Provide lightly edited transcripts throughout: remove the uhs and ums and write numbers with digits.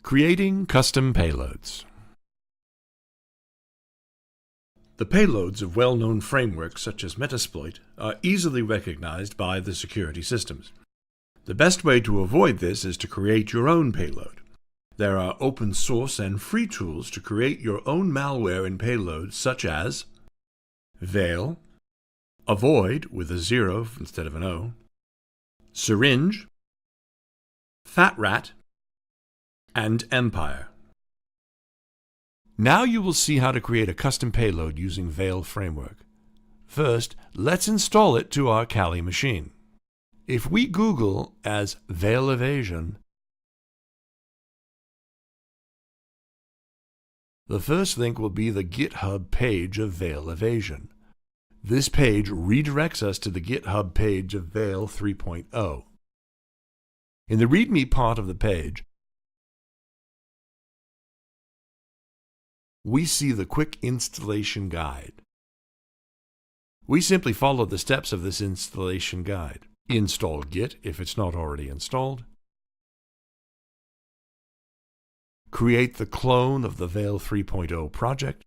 Creating custom payloads. The payloads of well-known frameworks such as Metasploit are easily recognized by the security systems. The best way to avoid this is to create your own payload. There are open source and free tools to create your own malware and payloads such as Veil, Avoid with a 0 instead of an O, Syringe, Fat Rat, and Empire. Now you will see how to create a custom payload using Veil framework. First, let's install it to our Kali machine. If we Google as Veil Evasion, the first link will be the GitHub page of Veil Evasion. This page redirects us to the GitHub page of Veil 3.0. In the README part of the page, we see the quick installation guide. We simply follow the steps of this installation guide. Install Git if it's not already installed. Create the clone of the Veil 3.0 project.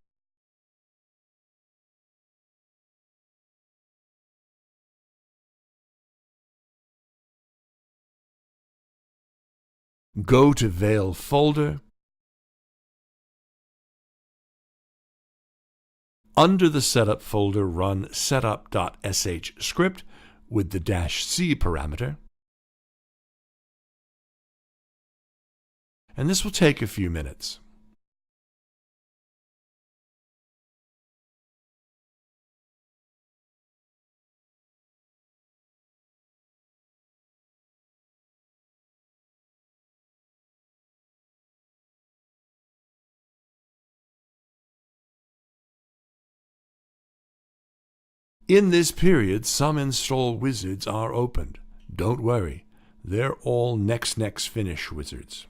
Go to Veil folder. Under the setup folder, run setup.sh script with the -c parameter. And this will take a few minutes. In this period, some install wizards are opened. Don't worry, they're all next finish wizards.